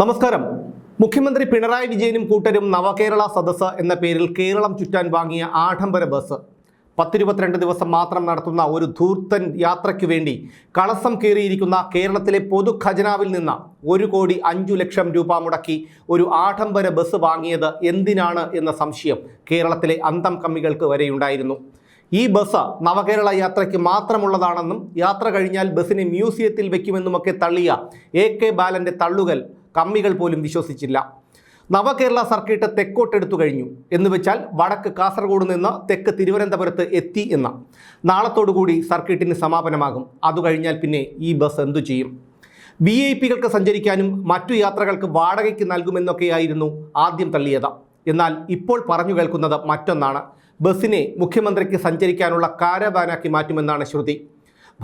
നമസ്കാരം. മുഖ്യമന്ത്രി പിണറായി വിജയനും കൂട്ടരും നവകേരള സദസ്സ് എന്ന പേരിൽ കേരളം ചുറ്റാൻ വാങ്ങിയ ആഡംബര ബസ് 10-22 ദിവസം മാത്രം നടത്തുന്ന ഒരു ധൂർത്തൻ യാത്രയ്ക്ക് വേണ്ടി കളസം കയറിയിരിക്കുന്ന കേരളത്തിലെ പൊതു ഖജനാവിൽ നിന്ന് 1,05,00,000 രൂപ മുടക്കി ഒരു ആഡംബര ബസ് വാങ്ങിയത് എന്തിനാണ് എന്ന സംശയം കേരളത്തിലെ അന്തം കമ്മികൾക്ക് വരെയുണ്ടായിരുന്നു. ഈ ബസ് നവകേരള യാത്രയ്ക്ക് മാത്രമുള്ളതാണെന്നും യാത്ര കഴിഞ്ഞാൽ ബസ്സിനെ മ്യൂസിയത്തിൽ വയ്ക്കുമെന്നുമൊക്കെ തള്ളിയ AK ബാലൻ്റെ തള്ളുകൾ കമ്മികൾ പോലും വിശ്വസിച്ചില്ല. നവകേരള സർക്കിട്ട് തെക്കോട്ടെടുത്തു കഴിഞ്ഞു എന്ന് വെച്ചാൽ വടക്ക് കാസർഗോഡ് നിന്ന് തെക്ക് തിരുവനന്തപുരത്ത് എത്തി എന്ന നാളത്തോടുകൂടി സർക്കിട്ടിന് സമാപനമാകും. അതു കഴിഞ്ഞാൽ പിന്നെ ഈ ബസ് എന്തു ചെയ്യും? VIP-കൾക്ക് സഞ്ചരിക്കാനും മറ്റു യാത്രകൾക്ക് വാടകയ്ക്ക് നൽകുമെന്നൊക്കെയായിരുന്നു ആദ്യം തള്ളിയത്. എന്നാൽ ഇപ്പോൾ പറഞ്ഞു കേൾക്കുന്നത് മറ്റൊന്നാണ്. ബസ്സിനെ മുഖ്യമന്ത്രിക്ക് സഞ്ചരിക്കാനുള്ള കാരവാനാക്കി മാറ്റുമെന്നാണ് ശ്രുതി.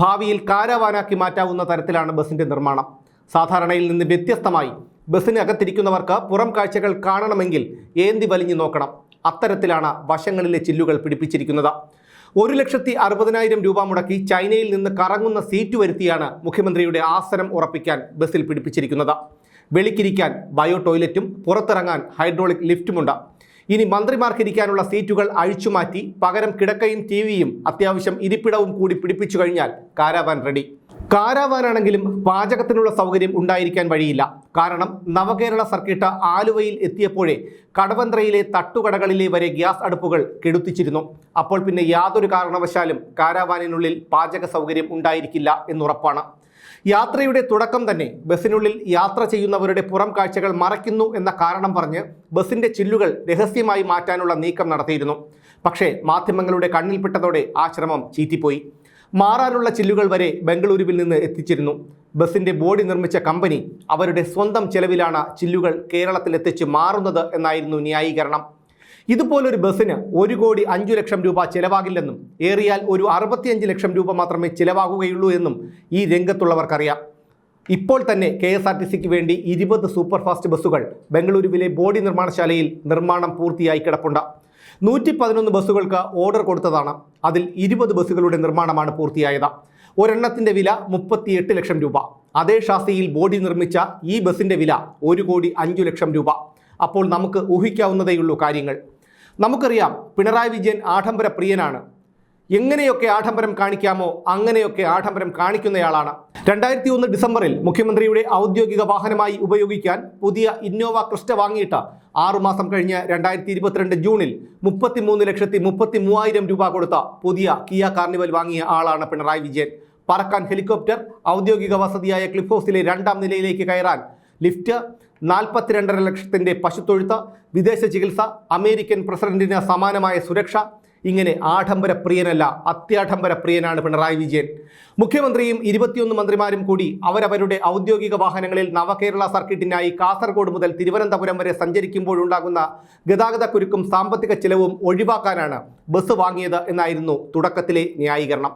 ഭാവിയിൽ കാരവാനാക്കി മാറ്റാവുന്ന തരത്തിലാണ് ബസ്സിൻ്റെ നിർമ്മാണം. സാധാരണയിൽ നിന്ന് വ്യത്യസ്തമായി ബസ്സിനകത്തിരിക്കുന്നവർക്ക് പുറം കാഴ്ചകൾ കാണണമെങ്കിൽ ഏന്തി വലിഞ്ഞു നോക്കണം. അത്തരത്തിലാണ് വശങ്ങളിലെ ചില്ലുകൾ പിടിപ്പിച്ചിരിക്കുന്നത്. 1,60,000 രൂപ മുടക്കി ചൈനയിൽ നിന്ന് കറങ്ങുന്ന സീറ്റ് വരുത്തിയാണ് മുഖ്യമന്ത്രിയുടെ ആസനം ഉറപ്പിക്കാൻ ബസ്സിൽ പിടിപ്പിച്ചിരിക്കുന്നത്. വെളിക്കിരിക്കാൻ ബയോ ടോയ്ലറ്റും പുറത്തിറങ്ങാൻ ഹൈഡ്രോളിക് ലിഫ്റ്റുമുണ്ട്. ഇനി മന്ത്രിമാർക്കിരിക്കാനുള്ള സീറ്റുകൾ അഴിച്ചുമാറ്റി പകരം കിടക്കയും TV-യും അത്യാവശ്യം ഇരിപ്പിടവും കൂടി പിടിപ്പിച്ചു കഴിഞ്ഞാൽ കാരാവാൻ റെഡി. കാരാവാനാണെങ്കിലും പാചകത്തിനുള്ള സൗകര്യം ഉണ്ടായിരിക്കാൻ വഴിയില്ല. കാരണം നവകേരള സർക്കിട്ട് ആലുവയിൽ എത്തിയപ്പോഴേ കടവന്ത്രയിലെ തട്ടുകടകളിലെ വരെ ഗ്യാസ് അടുപ്പുകൾ കെടുത്തിച്ചിരുന്നു. അപ്പോൾ പിന്നെ യാതൊരു കാരണവശാലും കാരാവാനിനുള്ളിൽ പാചക സൗകര്യം ഉണ്ടായിരിക്കില്ല എന്നുറപ്പാണ്. യാത്രയുടെ തുടക്കം തന്നെ ബസ്സിനുള്ളിൽ യാത്ര ചെയ്യുന്നവരുടെ പുറം കാഴ്ചകൾ മറയ്ക്കുന്നു എന്ന കാരണം പറഞ്ഞ് ബസ്സിൻ്റെ ചില്ലുകൾ രഹസ്യമായി മാറ്റാനുള്ള നീക്കം നടത്തിയിരുന്നു. പക്ഷേ മാധ്യമങ്ങളുടെ കണ്ണിൽപ്പെട്ടതോടെ ആ ശ്രമം ചീറ്റിപ്പോയി. മാറാനുള്ള ചില്ലുകൾ വരെ ബംഗളൂരുവിൽ നിന്ന് എത്തിച്ചിരുന്നു. ബസ്സിൻ്റെ ബോഡി നിർമ്മിച്ച കമ്പനി അവരുടെ സ്വന്തം ചെലവിലാണ് ചില്ലുകൾ കേരളത്തിലെത്തിച്ച് മാറുന്നത് എന്നായിരുന്നു ന്യായീകരണം. ഇതുപോലൊരു ബസ്സിന് 1,05,00,000 രൂപ ചിലവാകില്ലെന്നും ഏറിയാൽ ഒരു 65 ലക്ഷം രൂപ മാത്രമേ ചിലവാകുകയുള്ളൂ എന്നും ഈ രംഗത്തുള്ളവർക്കറിയാം. ഇപ്പോൾ തന്നെ KSRTCക്ക് വേണ്ടി 20 സൂപ്പർ ഫാസ്റ്റ് ബസ്സുകൾ ബംഗളൂരുവിലെ ബോഡി നിർമ്മാണശാലയിൽ നിർമ്മാണം പൂർത്തിയായി കിടപ്പുണ്ട്. 111 ബസ്സുകൾക്ക് ഓർഡർ കൊടുത്തതാണ്. അതിൽ 20 ബസ്സുകളുടെ നിർമ്മാണമാണ് പൂർത്തിയായത്. ഒരെണ്ണത്തിൻ്റെ വില 38 ലക്ഷം രൂപ. അതേ ഷാസിയിൽ ബോഡി നിർമ്മിച്ച ഈ ബസ്സിൻ്റെ വില 1,05,00,000 രൂപ. അപ്പോൾ നമുക്ക് ഊഹിക്കാവുന്നതേയുള്ളൂ കാര്യങ്ങൾ. നമുക്കറിയാം പിണറായി വിജയൻ ആഡംബര പ്രിയനാണ്. എങ്ങനെയൊക്കെ ആഡംബരം കാണിക്കാമോ അങ്ങനെയൊക്കെ ആഡംബരം കാണിക്കുന്നയാളാണ്. 2001 ഡിസംബറിൽ മുഖ്യമന്ത്രിയുടെ ഔദ്യോഗിക വാഹനമായി ഉപയോഗിക്കാൻ പുതിയ ഇന്നോവ ക്രിസ്റ്റ വാങ്ങിയിട്ട് 6 മാസം കഴിഞ്ഞ് 2022 ജൂണിൽ 33,33,000 രൂപ കൊടുത്ത പുതിയ കിയ കാർണിവൽ വാങ്ങിയ ആളാണ് പിണറായി വിജയൻ. പറക്കാൻ ഹെലികോപ്റ്റർ, ഔദ്യോഗിക വസതിയായ ക്ലിഫ് ഹൗസിലെ 2ാം നിലയിലേക്ക് കയറാൻ ലിഫ്റ്റ്, 42.5 ലക്ഷത്തിൻ്റെ പശുത്തൊഴുത്ത്, വിദേശ ചികിത്സ, അമേരിക്കൻ പ്രസിഡന്റിന് സമാനമായ സുരക്ഷ. ഇങ്ങനെ ആഡംബര പ്രിയനല്ല, അത്യാഡംബര പ്രിയനാണ് പിണറായി വിജയൻ. മുഖ്യമന്ത്രിയും 21 മന്ത്രിമാരും കൂടി അവരവരുടെ ഔദ്യോഗിക വാഹനങ്ങളിൽ നവകേരള സർക്കിട്ടിനായി കാസർഗോഡ് മുതൽ തിരുവനന്തപുരം വരെ സഞ്ചരിക്കുമ്പോഴുണ്ടാകുന്ന ഗതാഗതക്കുരുക്കും സാമ്പത്തിക ചിലവും ഒഴിവാക്കാനാണ് ബസ് വാങ്ങിയത് എന്നായിരുന്നു തുടക്കത്തിലെ ന്യായീകരണം.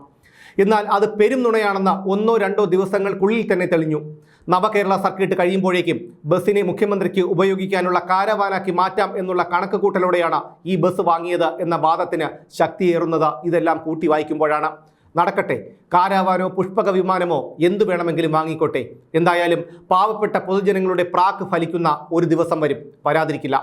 എന്നാൽ അത് പെരും നുണയാണെന്ന് 1-2 ദിവസങ്ങൾക്കുള്ളിൽ തന്നെ തെളിഞ്ഞു. നവകേരള സർക്കിട്ട് കഴിയുമ്പോഴേക്കും ബസ്സിനെ മുഖ്യമന്ത്രിക്ക് ഉപയോഗിക്കാനുള്ള കാരവാനാക്കി മാറ്റാം എന്നുള്ള കണക്ക് കൂട്ടലോടെയാണ് ഈ ബസ് വാങ്ങിയത് എന്ന വാദത്തിന് ശക്തിയേറുന്നത് ഇതെല്ലാം കൂട്ടി വായിക്കുമ്പോഴാണ്. നടക്കട്ടെ, കാരാവാനോ പുഷ്പക വിമാനമോ എന്തു വേണമെങ്കിലും വാങ്ങിക്കോട്ടെ. എന്തായാലും പാവപ്പെട്ട പൊതുജനങ്ങളുടെ പ്രാക്ക് ഫലിക്കുന്ന ഒരു ദിവസം വരും, വരാതിരിക്കില്ല.